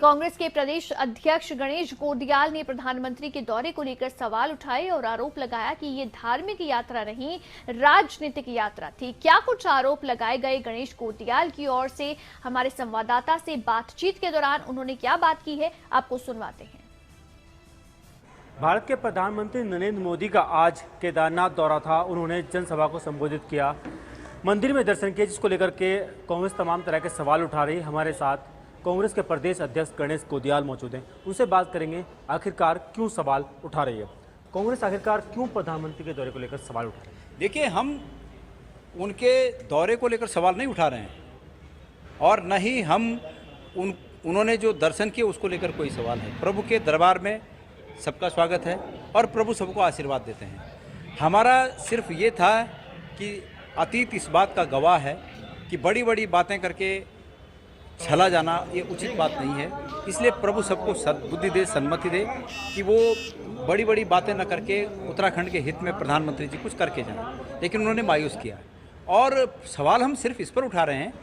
कांग्रेस के प्रदेश अध्यक्ष गणेश गोंदियाल ने प्रधानमंत्री के दौरे को लेकर सवाल उठाए और आरोप लगाया कि ये धार्मिक यात्रा नहीं, राजनीतिक यात्रा थी। क्या कुछ आरोप लगाए गए गणेश गोंदियाल की ओर से? हमारे संवाददाता से बातचीत के दौरान उन्होंने क्या बात की है, आपको सुनवाते हैं। भारत के प्रधानमंत्री नरेंद्र मोदी का आज केदारनाथ दौरा था। उन्होंने जनसभा को संबोधित किया, मंदिर में दर्शन किए, जिसको लेकर के कांग्रेस तमाम तरह के सवाल उठा रही है। हमारे साथ कांग्रेस के प्रदेश अध्यक्ष गणेश गोंदियाल मौजूद हैं, उनसे बात करेंगे आखिरकार क्यों सवाल उठा रही है कांग्रेस, आखिरकार क्यों प्रधानमंत्री के दौरे को लेकर सवाल उठा रही है। देखिए, हम उनके दौरे को लेकर सवाल नहीं उठा रहे हैं और न ही हम उन्होंने जो दर्शन किए उसको लेकर कोई सवाल है। प्रभु के दरबार में सबका स्वागत है और प्रभु सबको आशीर्वाद देते हैं। हमारा सिर्फ ये था कि अतीत इस बात का गवाह है कि बड़ी बड़ी बातें करके चला जाना ये उचित बात नहीं है। इसलिए प्रभु सबको सद्बुद्धि दे, सन्मति दे कि वो बड़ी बड़ी बातें न करके उत्तराखंड के हित में प्रधानमंत्री जी कुछ करके जाएं। लेकिन उन्होंने मायूस किया और सवाल हम सिर्फ इस पर उठा रहे हैं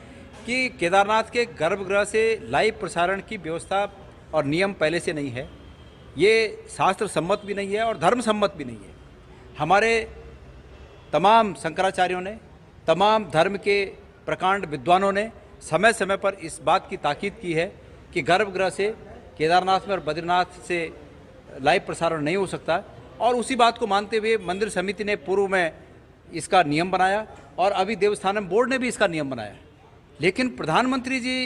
कि केदारनाथ के गर्भगृह से लाइव प्रसारण की व्यवस्था और नियम पहले से नहीं है, ये शास्त्र सम्मत भी नहीं है और धर्म सम्मत भी नहीं है। हमारे तमाम शंकराचार्यों ने, तमाम धर्म के प्रकांड विद्वानों ने समय समय पर इस बात की ताकीद की है कि गर्भगृह से केदारनाथ में और बद्रीनाथ से लाइव प्रसारण नहीं हो सकता और उसी बात को मानते हुए मंदिर समिति ने पूर्व में इसका नियम बनाया और अभी देवस्थानम बोर्ड ने भी इसका नियम बनाया। लेकिन प्रधानमंत्री जी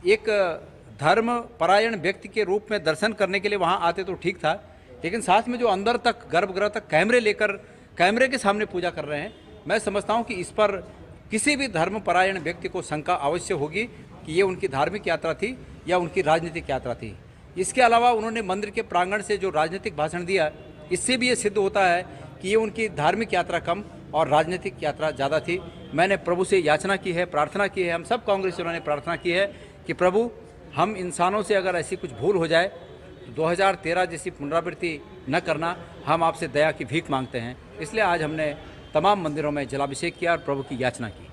एक धर्म परायण व्यक्ति के रूप में दर्शन करने के लिए वहाँ आते तो ठीक था, लेकिन साथ में जो अंदर तक गर्भगृह तक कैमरे लेकर कैमरे के सामने पूजा कर रहे हैं, मैं समझता हूँ कि इस पर किसी भी धर्म परायण व्यक्ति को शंका अवश्य होगी कि ये उनकी धार्मिक यात्रा थी या उनकी राजनीतिक यात्रा थी। इसके अलावा उन्होंने मंदिर के प्रांगण से जो राजनीतिक भाषण दिया, इससे भी ये सिद्ध होता है कि ये उनकी धार्मिक यात्रा कम और राजनीतिक यात्रा ज़्यादा थी। मैंने प्रभु से याचना की है, प्रार्थना की है, हम सब कांग्रेसियों ने प्रार्थना की है कि प्रभु, हम इंसानों से अगर ऐसी कुछ भूल हो जाए तो 2013 जैसी पुनरावृत्ति न करना, हम आपसे दया की भीख मांगते हैं। इसलिए आज हमने तमाम मंदिरों में जलाभिषेक किया और प्रभु की याचना की।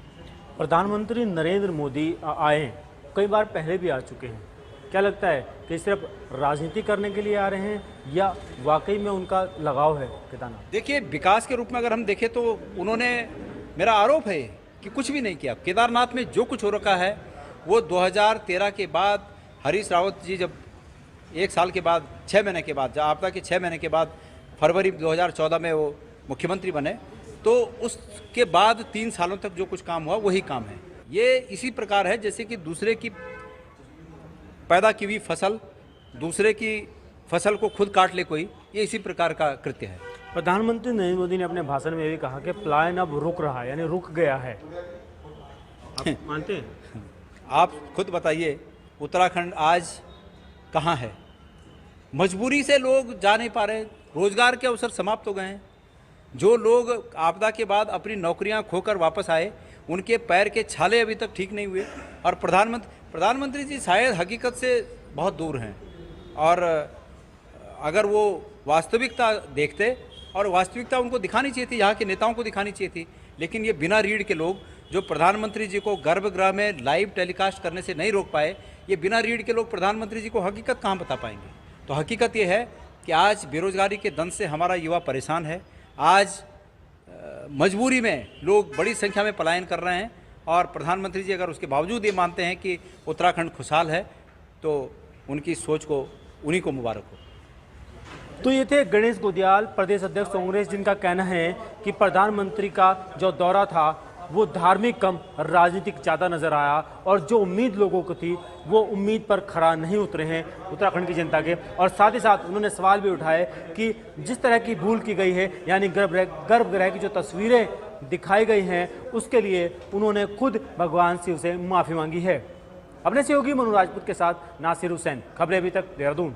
प्रधानमंत्री नरेंद्र मोदी आए, कई बार पहले भी आ चुके हैं। क्या लगता है कि सिर्फ राजनीति करने के लिए आ रहे हैं या वाकई में उनका लगाव है केदारनाथ? देखिए, विकास के रूप में अगर हम देखें तो उन्होंने, मेरा आरोप है कि कुछ भी नहीं किया। केदारनाथ में जो कुछ हो रखा है वो 2013 के बाद हरीश रावत जी जब 1 साल के बाद, 6 महीने के बाद, जब आपदा के 6 महीने के बाद फरवरी 2014 में वो मुख्यमंत्री बने, तो उसके बाद 3 सालों तक जो कुछ काम हुआ वही काम है। ये इसी प्रकार है जैसे कि दूसरे की पैदा की हुई फसल दूसरे की फसल को खुद काट ले कोई, ये इसी प्रकार का कृत्य है। प्रधानमंत्री नरेंद्र मोदी ने अपने भाषण में भी कहा कि पलायन अब रुक रहा है, यानी रुक गया है। आप मानते हैं? आप खुद बताइए, उत्तराखंड आज कहाँ है? मजबूरी से लोग जा नहीं पा रहे, रोजगार के अवसर समाप्त हो गए हैं। जो लोग आपदा के बाद अपनी नौकरियां खोकर वापस आए, उनके पैर के छाले अभी तक ठीक नहीं हुए और प्रधानमंत्री जी शायद हकीकत से बहुत दूर हैं और अगर वो वास्तविकता देखते, और वास्तविकता उनको दिखानी चाहिए थी, यहाँ के नेताओं को दिखानी चाहिए थी, लेकिन ये बिना रीढ़ के लोग जो प्रधानमंत्री जी को गर्भगृह में लाइव टेलीकास्ट करने से नहीं रोक पाए, ये बिना रीढ़ के लोग प्रधानमंत्री जी को हकीकत कहाँ बता पाएंगे? तो हकीकत ये है कि आज बेरोजगारी के दंश से हमारा युवा परेशान है। आज मजबूरी में लोग बड़ी संख्या में पलायन कर रहे हैं और प्रधानमंत्री जी अगर उसके बावजूद ये मानते हैं कि उत्तराखंड खुशहाल है तो उनकी सोच को उन्हीं को मुबारक हो। तो ये थे गणेश गोंदियाल, प्रदेश अध्यक्ष कांग्रेस, जिनका कहना है कि प्रधानमंत्री का जो दौरा था वो धार्मिक कम राजनीतिक ज़्यादा नजर आया और जो उम्मीद लोगों को थी वो उम्मीद पर खरा नहीं उतरे हैं उत्तराखंड की जनता के। और साथ ही साथ उन्होंने सवाल भी उठाए कि जिस तरह की भूल की गई है, यानी गर्भगृह की जो तस्वीरें दिखाई गई हैं, उसके लिए उन्होंने खुद भगवान शिव से माफ़ी मांगी है। अपने सहयोगी मनु राजपूत के साथ नासिर हुसैन, खबरें अभी तक, देहरादून।